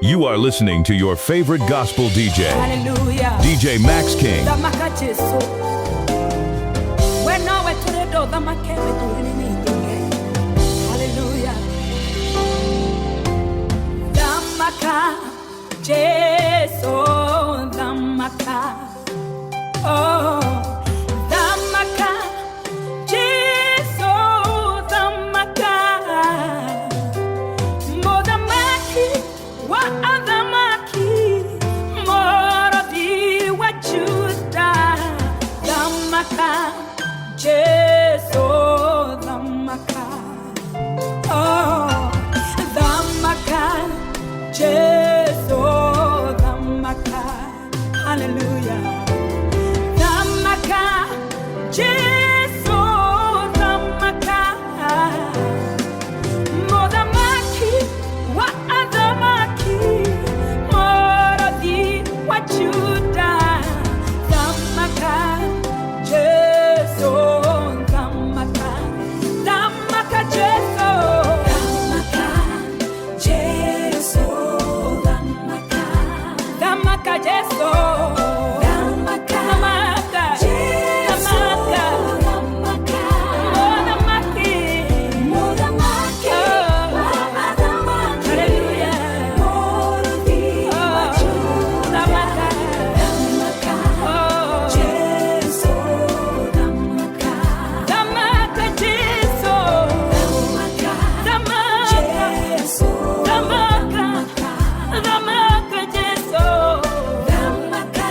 You are listening to your favorite gospel DJ, Hallelujah. DJ Max King. Damaka Jesu. When I went to the door, Damaka Hallelujah. Damaka Jesu. Damaka. Oh. Damaka Jesu. Damaka. Modamaki. What other maki? More of the what you die. Damaka, Jesu, Damaka. Oh, Damaka, Jesu, Damaka. Hallelujah. Damaka, Jesu, Damaka. Modamaki, what other maki? More of the what you die. Damaka, Jesu, Damaka. Damaka, Jesu. Damaka, Jesu, Damaka. Damaka, Jesu. Damaka, Damaka, Jesu, Damaka. Modamaki, Modamaki. Hallelujah. Damaka, Jesu, Damaka. Damaka, Jesu. Damaka, Jesu. Damaka, Damaka, Jesu. Damaka,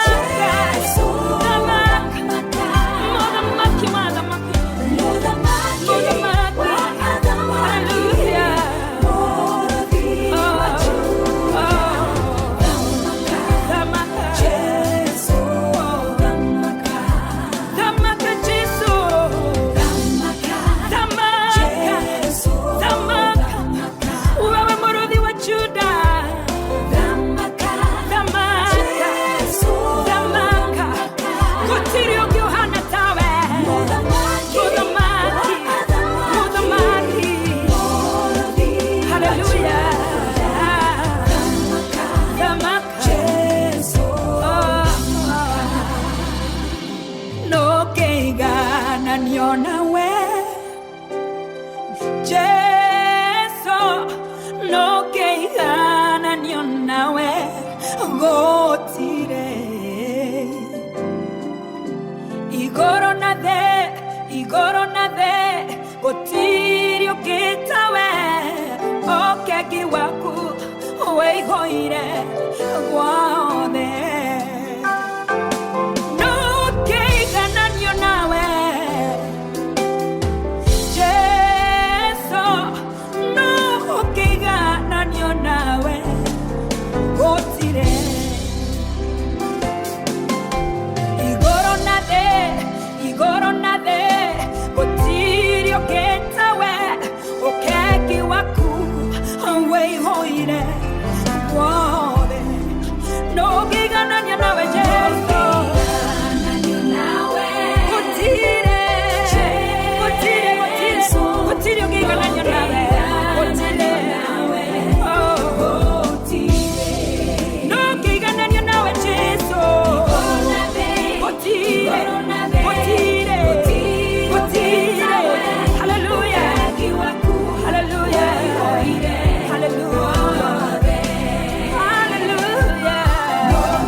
Jesu. Damaka, Modamaki, Modamaki. Modamaki. Hallelujah. Damaka, Jesu. Damaka, Jesu. Damaka, Jesu. Damaka, wewe murudi wa Juda. Damaka, Jesu. Damaka, kutirio Yohana tawe. Modamaki, hallelujah. Damaka, Jesu. No keigana niona we. Jesu, no keigana niona we. Gotire. Igoro na de, gotirio kitawe. Okeki waku, weihoire, guade. No keigana niona we. Jesu, no keigana niona we. Gotire. Igoro na de, gotirio ketawe, okeki waku, weihoire, guade. No gigana nyanawe Jesu. Gotire, gotirio gigana nyanawe. Gotire, oh, no gigana nyanawe Jesu. Gotire. Hallelujah. Hallelujah. Hallelujah. Hallelujah.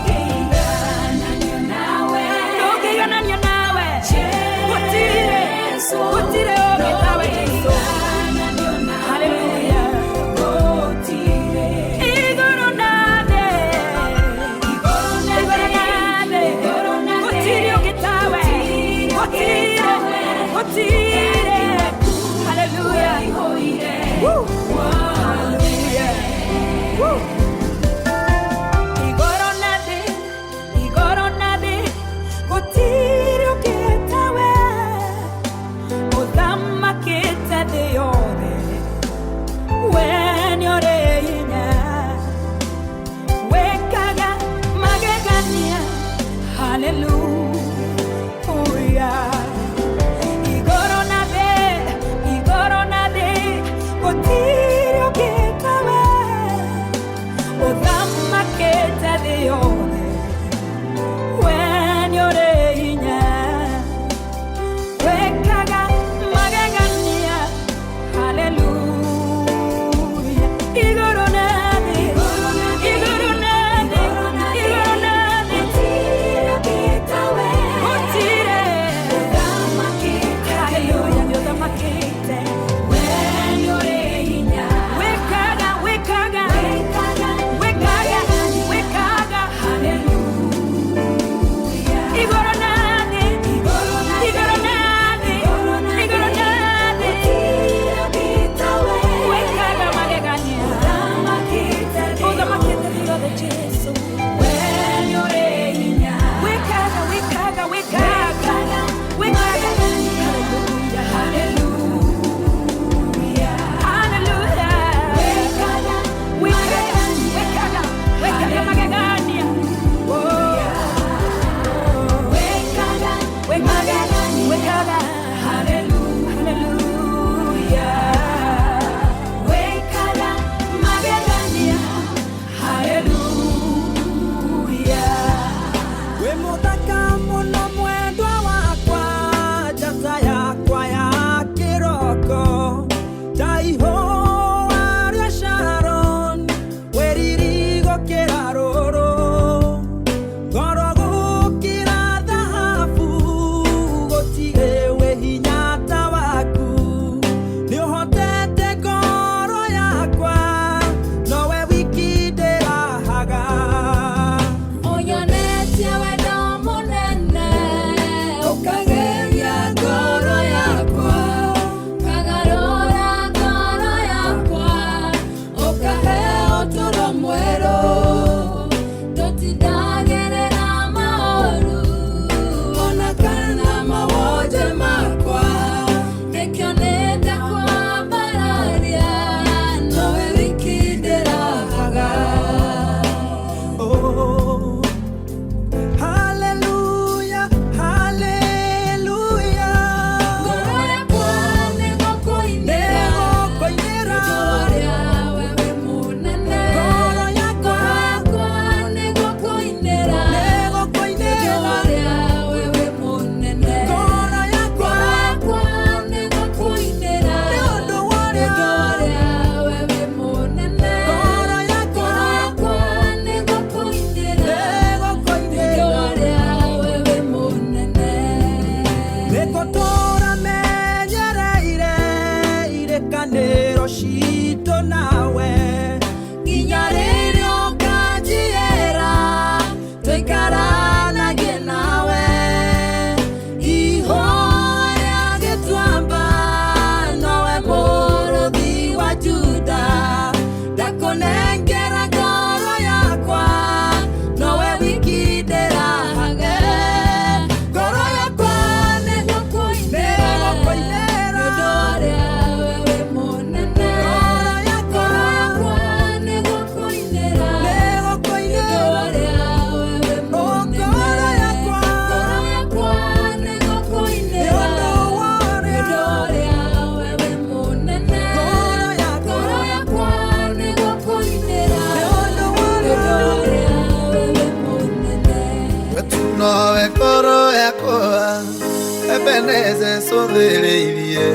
Ebeneze sothereirie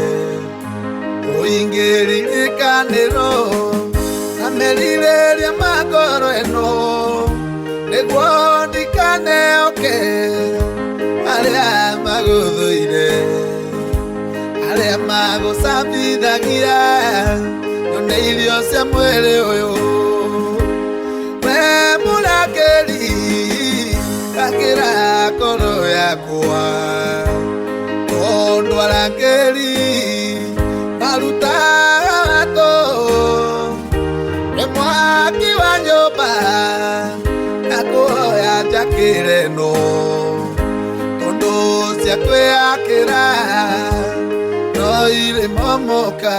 Oingĩririkanĩro na merirĩria ma ngoro ĩno nĩguo ndikaneoke arĩa magũthũire arĩa magũcambithagia nyone irio cia mwĩrĩ ũyũ we mũrakĩri kakĩra ngoro yakwa tondũ arangĩri marutaga watũ nĩ mwaki wa nyũmba na kuoya njakĩre no tondũ cia kwĩyakĩra no irĩ momoka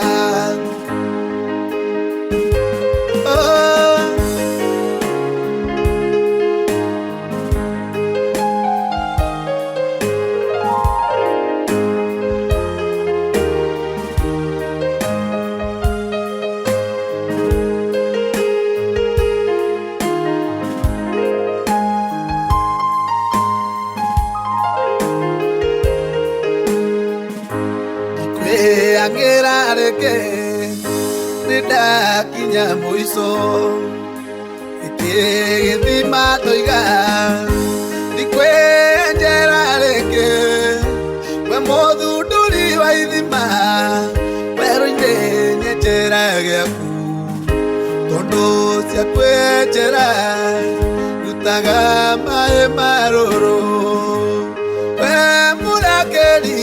Angĩrareke nĩndakinya mũico gĩthima tũiga ndikwĩnjera reke we mũthundũri wa ithima werũ-inĩ nyenjera gĩaku tondũ cia kwĩnjera rutaga maĩ marũrũ we mũrakĩri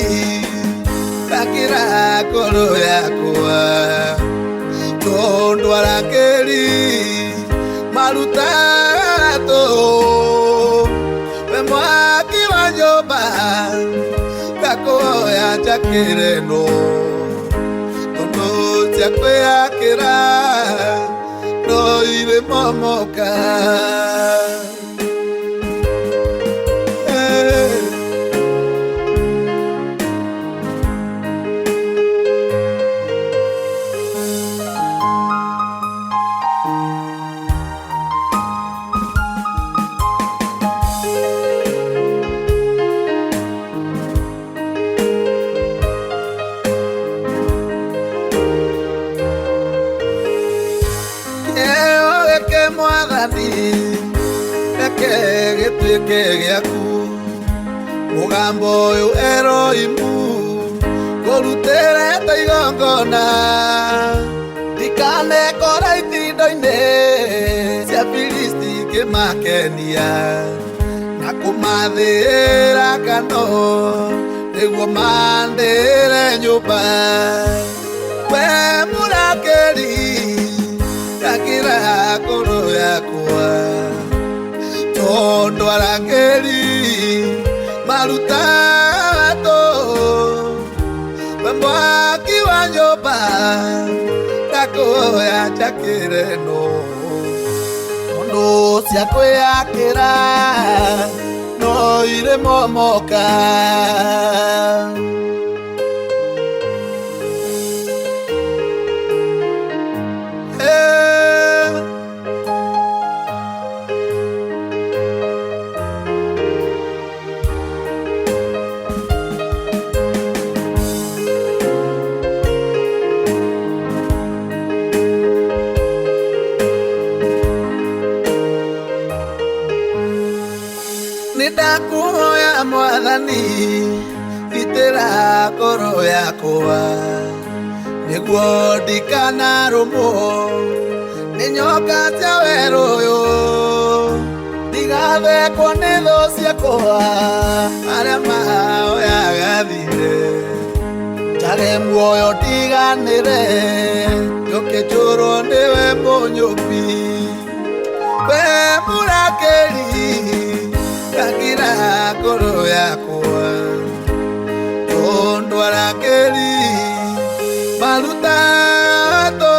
kakĩra ngoro yakwa tondũ arangĩri marutaga tũ we mwaki wa nyũmba ngakuoya njakĩre no tondũ cia kwĩyakĩra no irĩ momoka reke gĩtuĩke gĩaku mũgambo ũyũ Erohimu ngũrutĩre ta igongona ndikanekora itindo-inĩ cia Filisti ngĩmakenia na kũmathĩra ngano nĩguo mandĩre nyũmba we mũrakĩri kakĩra ngoro yakwa tondũ arangĩri marutaga tũ we mwaki wa nyũmba ngakuoya njakĩre no tondũ cia kwĩyakĩra no irĩ momoka nĩndakuhoya Mwathani gitĩra ngoro yakwa nĩguo ndikanarũmwo nĩ nyoka cia werũ ũyũ ndigathekwo nĩ thũ ciakwa arĩa mahoyaga thirĩ njage muoyo ndiganĩre njũke njũrwo nĩwe mũnyũmbi we mũrakĩri kakĩra ngoro yakwa tondũ arangĩri marutaga tũ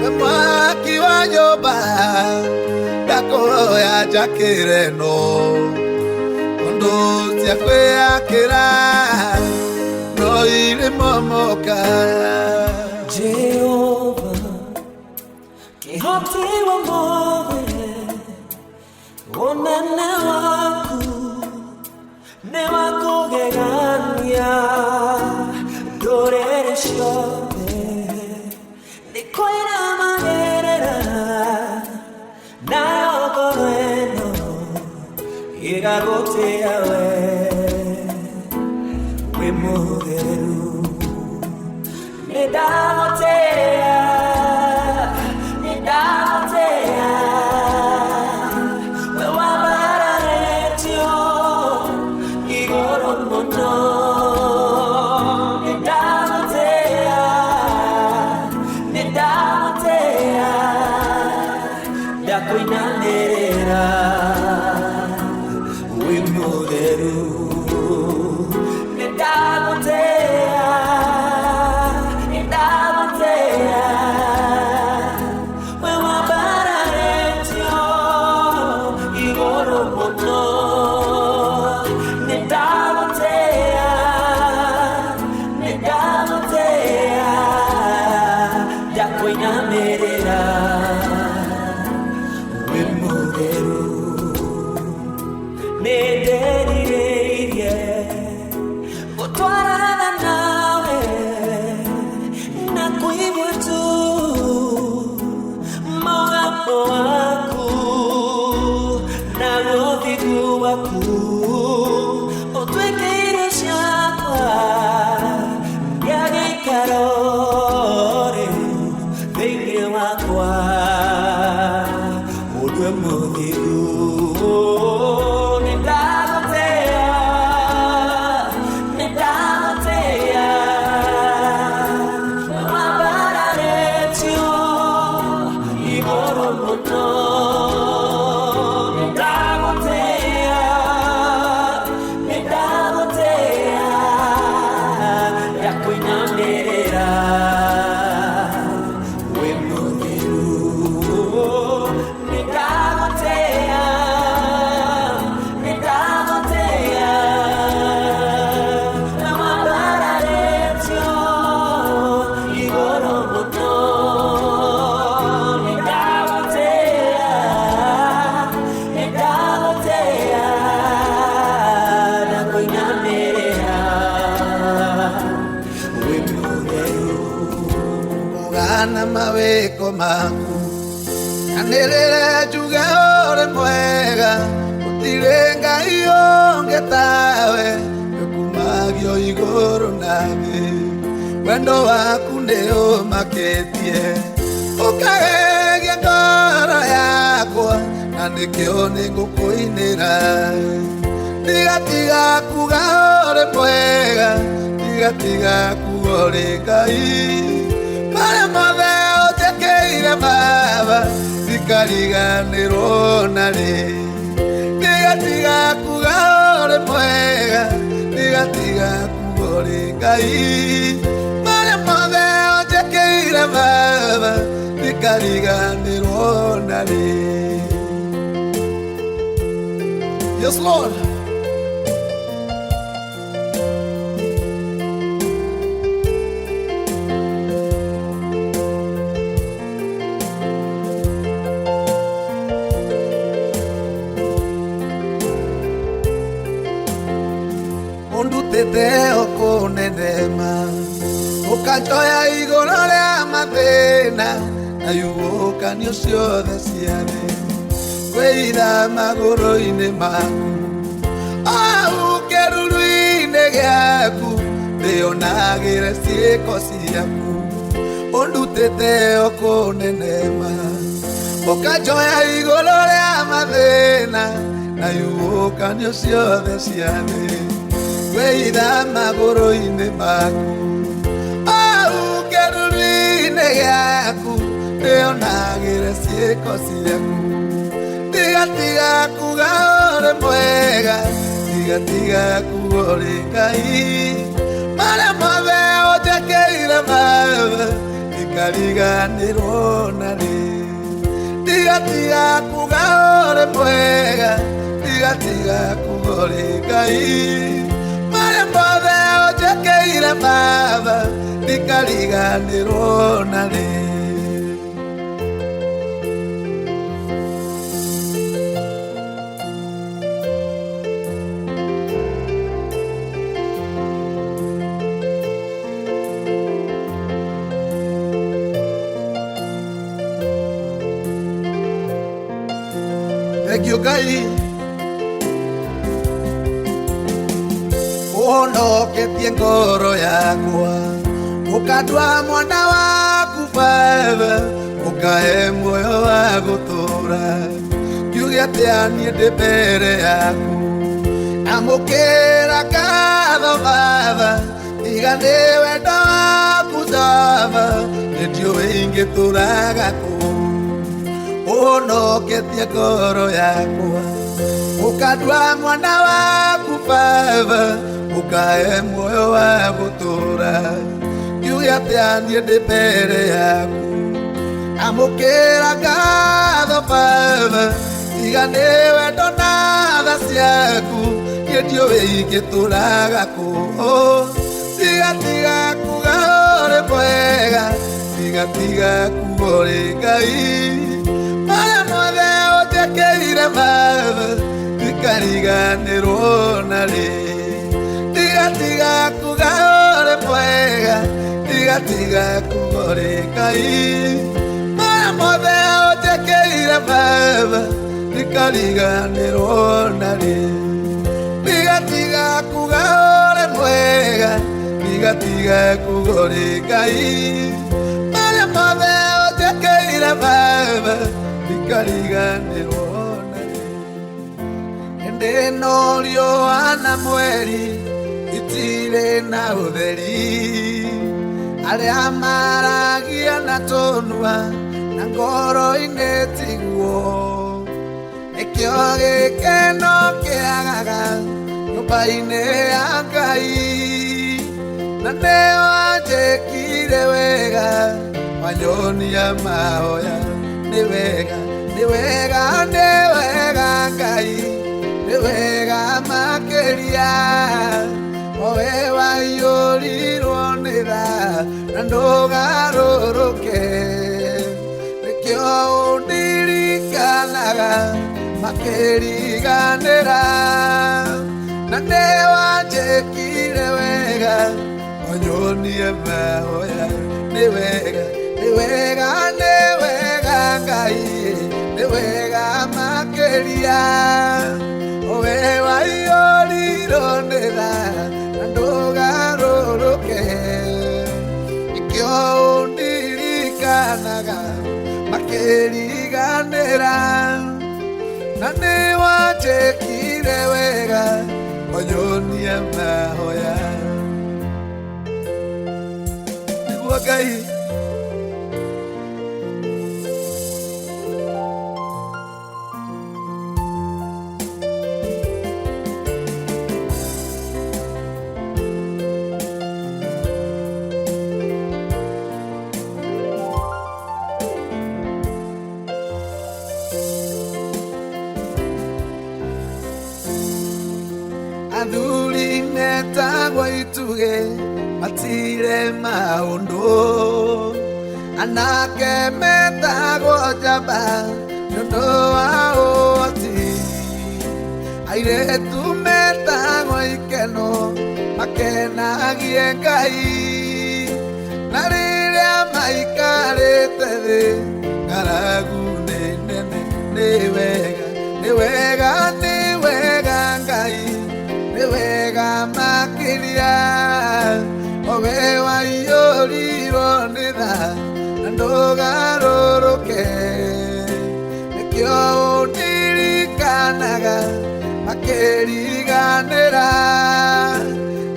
we mwaki wa nyũmba ngakuoya njakĩre no tondũ cia kwĩyakĩra no irĩ momoka Jehova kĩhoti wa mothe ũnene waku ne wakugegania ndorere ciothe nĩkwĩra magerera nayo ngoro ĩno ĩgagũtĩĩa we wĩ mũtheru nĩndagũtĩĩa we wambararĩtio igũrũ mũno ndakwĩnamĩrĩra wĩ mũtheru nĩndagũtĩĩa we wambararĩtio igũrũ mũno nĩndagũtĩĩa ndakwĩnamĩrĩra nĩndĩrirĩirie gũtwarana nawe na kũigua tu mũgambo waku na rũthingo waku ũtuĩke irio ciakwa gĩa gĩikaro rĩu thĩinĩ wakwa ũndũ mũthiru maweko maku kanelele juga ore mwega utirenga ionge tawe kumagio igoro nage wendo waku ndeo maketie ukagegia ngoro yakwa na nikio nigukuinira tiga kuga ore mwega tiga kuga ore Ngai mare mothe ũtekeire baba tikariganĩrwo narĩ tiga kuga ũrĩ mwega tiga kuga ũrĩ Ngai mare mothe ũtekeire baba tikariganĩrwo narĩ. Yes, Lord. Ondutete okunenema ukanjoya igũrũ rĩa mathĩna na iũkanio ciothe ciarĩ kwĩira magũrũ-inĩ maku au kĩruru-inĩ gĩaku ndĩonagĩre ciĩko ciaku ondutete okunenema ukanjoya igũrũ rĩa mathĩna na iũkanio ciothe ciarĩ kwĩira magũrũ-inĩ maku au kĩruru-inĩ gĩaku ndĩonagĩre ciĩko ciaku tiga kuga ũrĩ mwega tiga kuga ũrĩ Ngai marĩa mothe ũnjekeire baba tikariganĩrwo narĩ tiga kuga ũrĩ mwega tiga kuga ũrĩ Ngai marĩa mothe ũnjekeire baba tikariganĩrwo narĩ. Thank you, Ngai. Uhonoketie ngoro yakwa, ukandua mwana waku Baba, ukahe muoyo wa gutura. Ngiuge atia nie ndi mbere yaku, amukira ngatho Baba, tiga ni wendo waku Jehova, nindiũĩ ingĩtũũraga kũ. Uhonoketie ngoro yakwa, ukandua mwana waku Baba, ukahe muoyo wa gutura. Ngiuge atia nie ndi mbere yaku, amukira ngatho Baba, tiga ni wendo na tha ciaku, nindiũĩ ingĩtũũraga kũ. Tiga kuga ũrĩ mwega, tiga kuga ũrĩ Ngai. Marĩa mothe ũnjĩkĩire Baba, ndikariganĩrwo na rĩ. Tiga kuga ũrĩ mwega, tiga kuga ũrĩ Ngai. Marĩa mothe ũnjĩkĩire Baba, ndikariganĩrwo na rĩ. Tiga kuga ũrĩ mwega, tiga kuga ũrĩ Ngai. Marĩa mothe ũnjĩkĩire Baba, ndikariganĩrwo na rĩ. Hĩndĩ ĩno riũa na mweri itirĩ na ũtheri, arĩa maragia na tũnua na ngoro-inĩ tiguo. Nĩkĩo gĩkeno kĩagaga nyũmba-inĩ ya Ngai, na nĩ wanjĩkire wega wanyonia mahoya. Nĩ wega Ngai, nĩ wega makĩria, o we waiyũrirwo nĩ tha na ndũgarũrũke. Nĩkĩo ũndirikanaga makĩriganĩra, na nĩ wanjĩkire wega wanyonie mahoya. Nĩ wega Ngai, nĩ wega makĩria, o we waiyũrirwo nĩ tha na ndũgarũrũke. Nĩkĩo ũndirikanaga makĩriganĩra, na nĩ wanjĩkire wega wanyonie mahoya. Nĩguo Ngai athuri metagwo ituge matire maũndũ, anake metagwo njamba nĩũndũ wa ũhoti, airĩtu metagwo ikeno makenagie Ngai, na rĩrĩa maikarĩte thĩ ng'aragu nĩ nene. Nĩ wega Ngai, nĩ wega makĩria, o we waiyũrirwo nĩ tha na ndũgarũrũke. Nĩkĩo ũndirikanaga makĩriganĩra,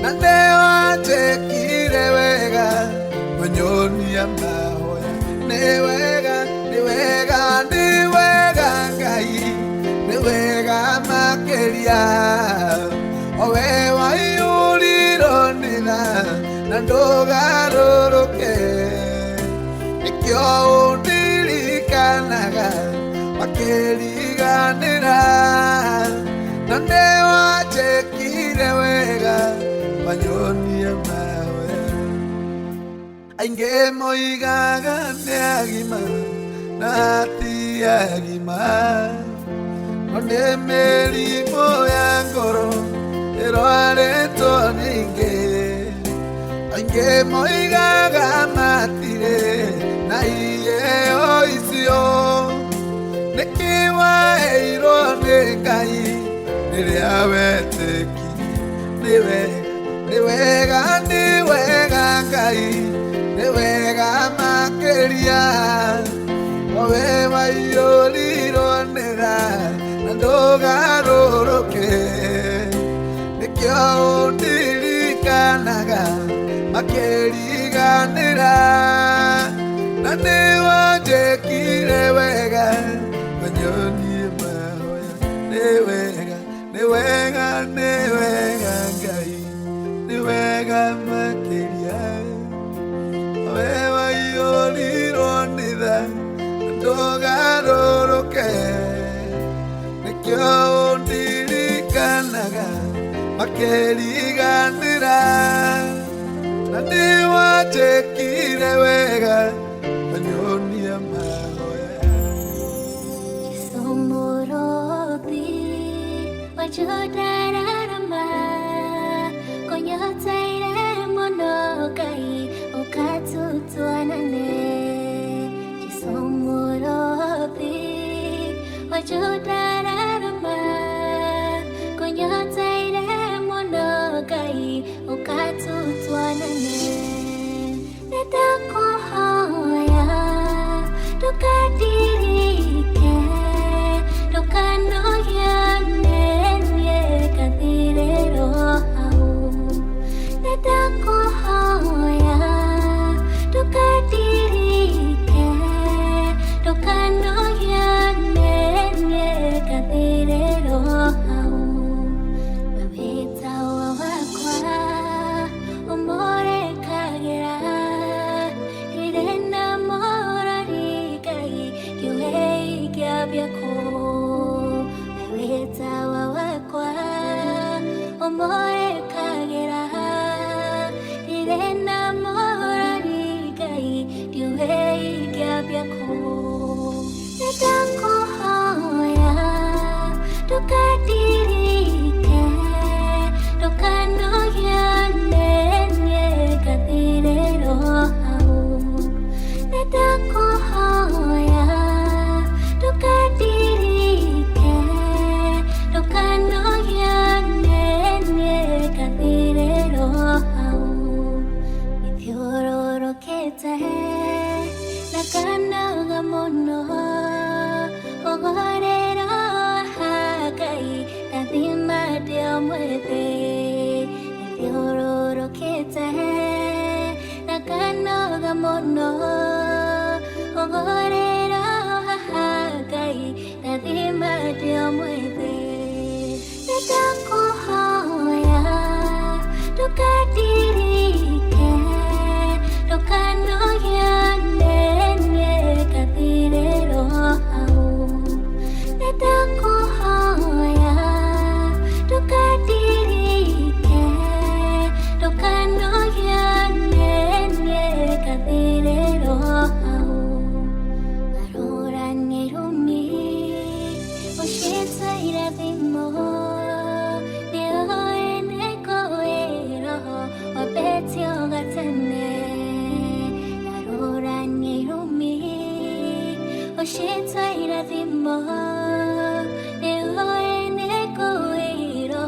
na nĩ wanjĩkire wega wanyonia mahoya. Nĩ wega Ngai, nĩ wega makĩria, o we waiyũrirwo nĩ tha na ndũgarũrũke. Nĩkĩo ũndirikanaga makĩriganĩra, na nĩ wanjĩkire wega wanyonie mahoya. Aingĩ moigaga nĩ agima na ti agima, no nĩ mĩrimũ ya ngoro ĩrwarĩtwo nĩ aingĩ. Aingĩ moigaga matirĩ na iheo icio, nĩkĩ waheirwo Ngai rĩrĩa wetĩkirie nĩ wega Ngai nĩ wega makĩria we waiyũrirwo nĩ tha na ndũgarũrũke nĩkĩo ũndirikanaga makĩriganĩra na nĩ wanjĩkire wega wanyonie mahoya nĩ wega Ngai nĩ wega makĩria we waiyũrirwo nĩ tha ndũgarũrũke nĩkĩo ũndirikanaga makĩriganĩra na nĩ wanjĩkire wega wanyonia mahoya Somorothi wajudararama konyotaire mũno Ngai ũkatũtwanane Somorothi wajudararama konyotaire mũno Ngai ũkatũtwanane nĩndakũhoya ndũkadirike ndũkanogiane niĩ gathirĩrwo hau nĩndakũhoya ndũkadirike ndũkanogiane niĩ gathirĩrwo hau we wĩtawa wakwa ũmũrekagĩra irĩ na mũrori Ngai kĩũhĩ kĩambĩako we wĩtawa wakwa ũmũrekagĩra irĩ na mũrori Ngai kĩũhĩ kĩambĩako nĩndakũhoya ndũkadirike ndũkanogiane niĩ gathirĩrwo hau nĩndakũhoya ndũkadirike ndũkanogiane niĩ gathirĩrwo hau ithiũrũrũkĩte na kanoga mũno ũhorera Ngai ndathima ndĩ o mwĩthĩ ithiũrũrũkĩte na kanoga mũno ũhorera Ngai ndathima ndĩ o mwĩthĩ nĩndakũhoya ndũkadirike ndũkanogiane niĩ gathirĩrwo hau nĩndakũhoya ndũkadirike ndũkanogiane niĩ gathirĩrwo hau garũra nĩ rumi ũcĩte irathimo nĩ ũĩ nĩ kwĩrwo wambĩtio gatene garũra nĩ rumi ũcĩte irathimo nĩ ũĩ nĩ kwĩrwo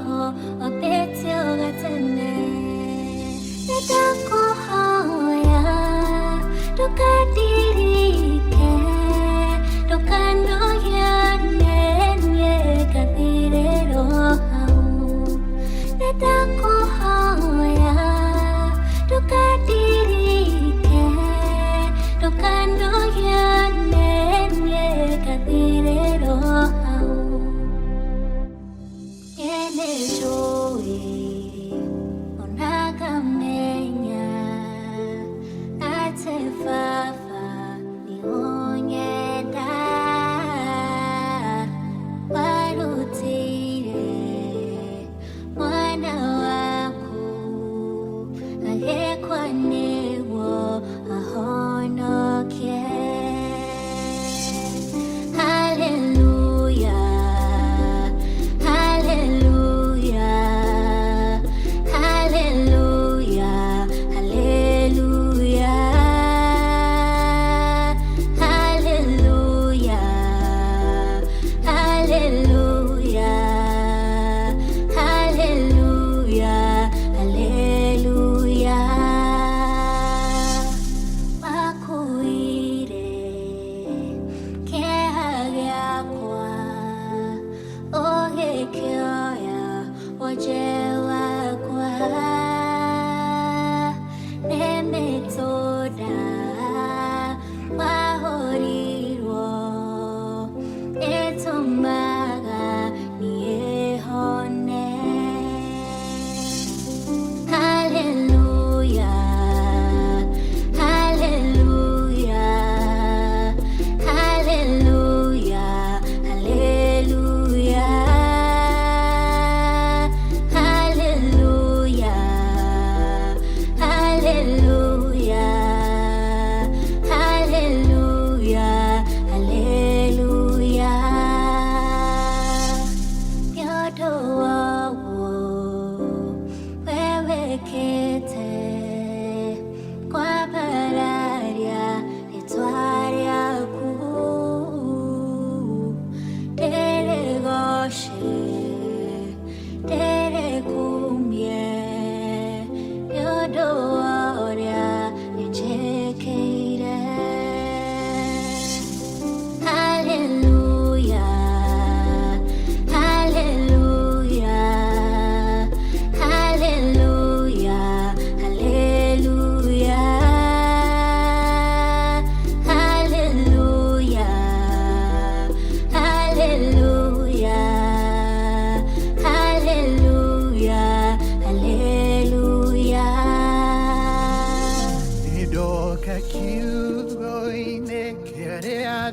wambĩtio gatene nĩndakũhoya ndũkadirike ndũkanogiane niĩ gathirĩrwo hau nĩndakũhoya ndũkadirike ndũkanogiane niĩ gathirĩrwo hau nĩnjũĩ ona ngamenya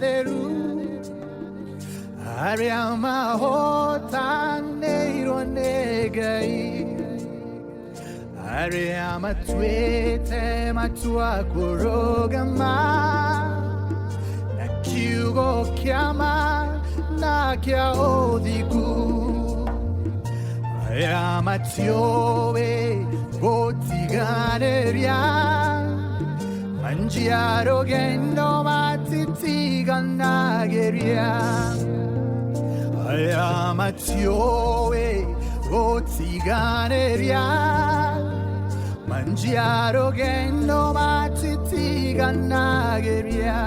atheru aria mahotanĩirwo nĩ Ngai aria matuĩte matua kũrũgama na kiugo kĩa ma na kĩa ũthingu aria matiũĩ gũtiganĩria manjia rũgendo matitiganagĩria aya matiũĩ gũtiganĩria manjia rũgendo matitiganagĩria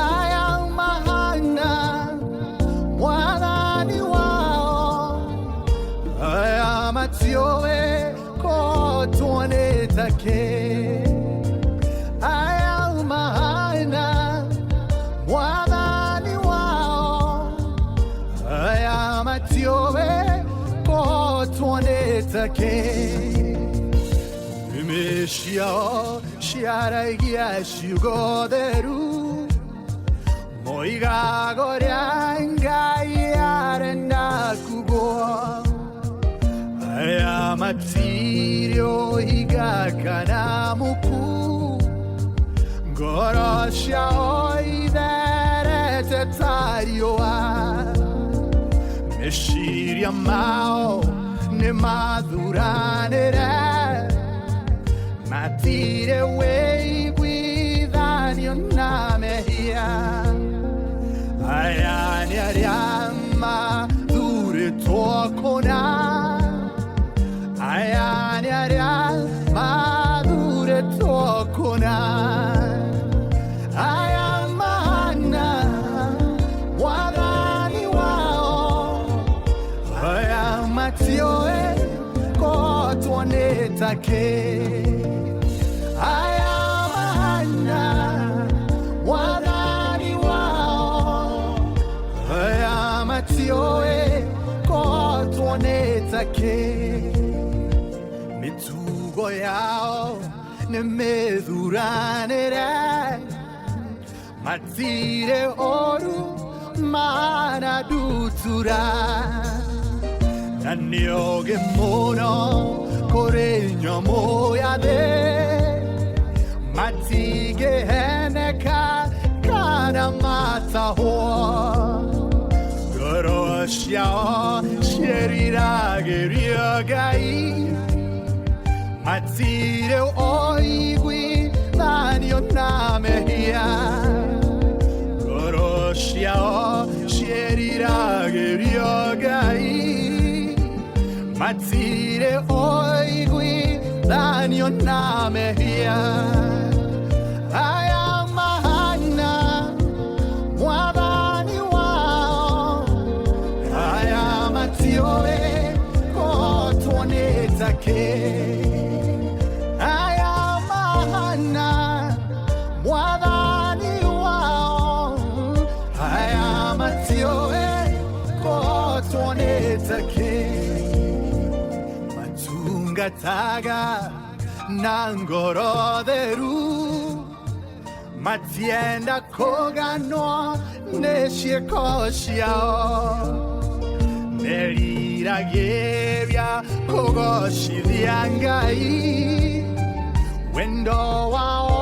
aya mahana mwathani wao aya matiũĩ kũtuanĩta kĩ aya mahana mwathani wao aya matiũĩ kũtuanĩta kĩ nĩmĩ ciao ciaragia ciugo theru moigaga ũrĩa Ngai arenda kugwo aya matirĩ ũhinga kana muku ngoro ciao itherete ta riũa meciria mao nĩ mathuranĩre matirĩ wĩiguithanio na mehia aya nĩ arĩa mathurĩtwo kũna aya nĩ arĩa mathurĩtwo kũna aya mahana mwathani wao aya matiũĩ kũtuanĩta kĩ aya mahana mwathani wao aya matiũĩ kũtuanĩta kĩ mĩtugo yao nĩ mĩthuranĩre matirĩ ũru manadutura na nĩ ũũgĩ mũno kũrĩ nyamũ ya thĩ matingĩheneka kana matahwo ngoro ciao ciĩriragĩria Ngai matirĩ ũiguithanio na mehia ngoro ciao ciĩriragĩria Ngai matirĩ ũiguithanio na mehia aya mahana mwathani wao aya matiũĩ kũtuanĩta kĩ aya mahana mwathani wao aya matiũĩ kũtuanĩta kĩ matungataga na ngoro theru matienda kũganwo nĩ ciĩko ciao meriragĩria kũgocithia Ngai wendo wao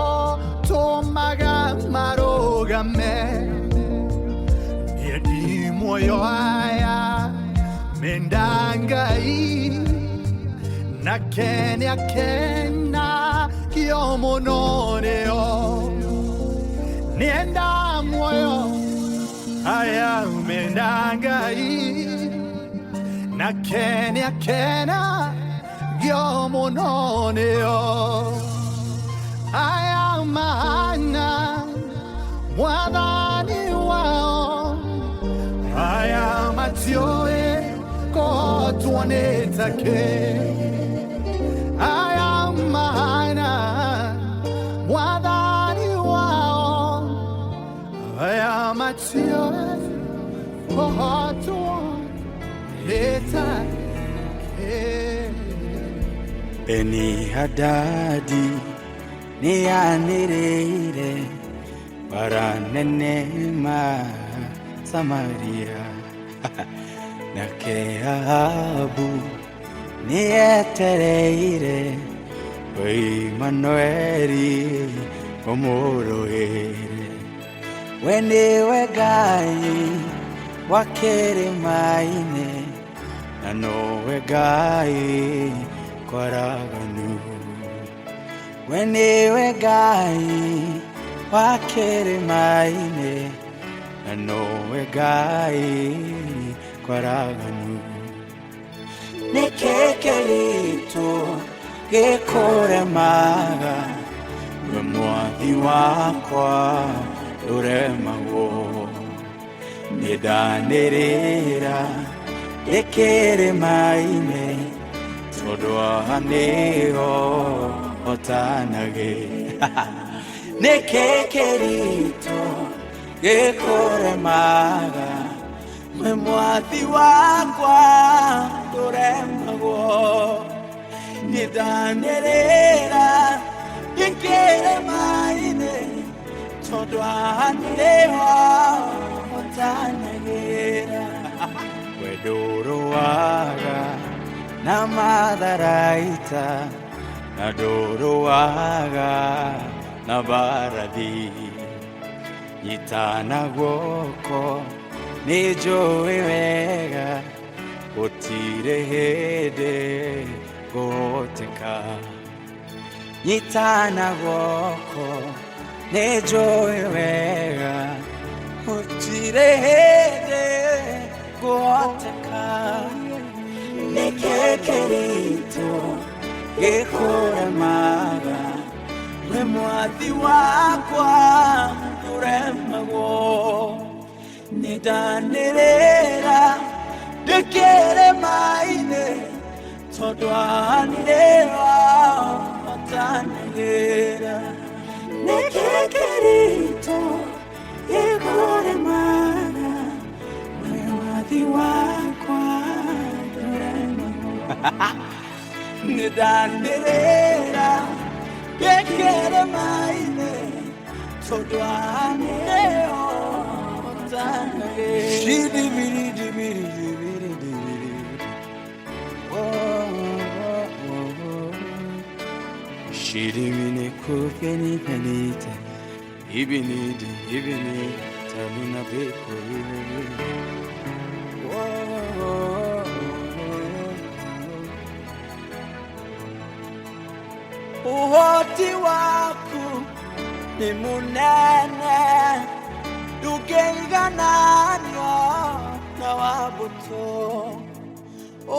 tũmaga marũgame nĩendĩ muoyo aya menda Ngai nake nĩakenagio mũno nĩo nĩenda muoyo aya menda Ngai nake nĩakenagio mũno nĩo aya mahana mwathani wao aya matiũĩ kũtuanĩta kĩ aya mahana mwathani wao aya matiũĩ kũtuanĩta kĩ Beni Hadadi nĩyanĩrĩire Baranenema Samaria na Keabu nietereire Emmanueli omorohere wenewe Ngai wakĩrĩma-inĩ na nowe Ngai kwaraganu wenewe Ngai wakĩrĩma-inĩ na nowe Ngai kwaraganu nĩkĩ kĩritũ gĩkũremaga we mwathi wakwa ndũremagwo nĩndanĩrĩra ndĩkĩrĩma-inĩ tondũ haha nĩho hotanagĩra nĩkĩ kĩritũ gĩkũremaga we mwathi wakwa ndũremagwo nĩndanĩrĩra ndĩkĩrĩma-inĩ tondũ haha nĩho hotanagĩra we ndũrũaga na matharaita na ndũrũaga na mbarathi nyitana guoko nĩnjũĩ wega gũtirĩ hĩndĩ ngũhoteka nyitana guoko nĩnjũĩ wega gũtirĩ hĩndĩ ngũhoteka nĩkĩ kĩritũ gĩkũremaga we mwathi wakwa ndũremagwo nĩndanĩrĩra ndĩkĩrĩma-inĩ tondũ haha nĩho hotanagĩra nĩkĩ kĩritũ gĩkũremaga we mwathi wakwa ndũremagwo nĩndanĩrĩra ndĩkĩrĩma-inĩ tondũ haha nĩho Shidimine kufeni penita ibinidi tamina beko uhoti waku ni munene ndũngĩigananio na wabũtũ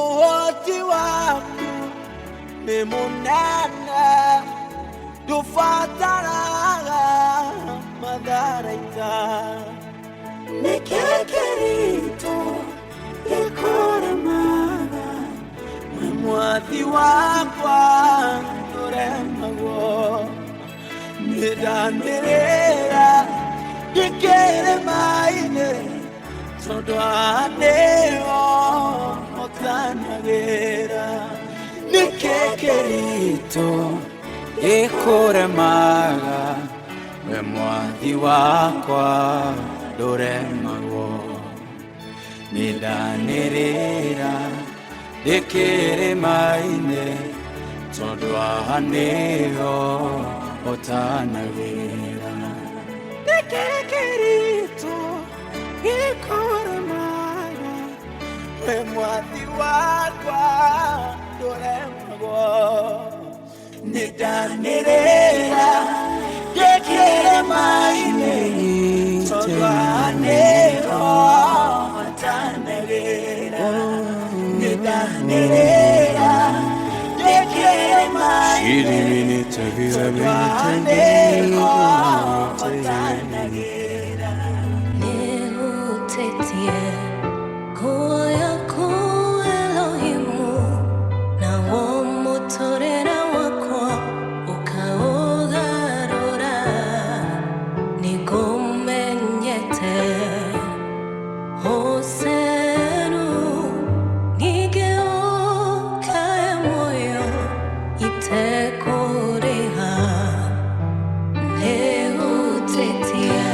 uhoti waku nĩ mũnene ndũbataraga matharaita nĩkĩ kĩritũ gĩkũremaga we mwathi wakwa ndũremagwo nĩndanĩrĩra ndĩkĩrĩma-inĩ tondũ haha nĩho hotanagĩra nĩkĩ kĩritũ gĩkũremaga we mwathi wakwa ndũremagwo nĩndanĩrĩra ndĩkĩrĩma-inĩ tondũ haha nĩho hotanagĩra nĩkĩ kĩritũ gĩkũremaga we mwathi wakwa ndũremagwo nĩndanĩrĩra ndĩkĩrĩma-inĩ tondũ haha nĩho hotanagĩra nĩndanĩrĩra ndĩkĩrĩma-inĩ tondũ haha nĩho hotanagĩra nĩhutĩtie nguo yaku Elohimu na mũtũrĩre wakwa ũkaũgarũra nĩngũmenyete Hosenu nigeukae moyo itekũrĩha nĩhutĩtie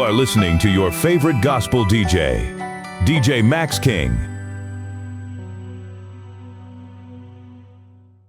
are listening to your favorite gospel DJ, DJ Max King.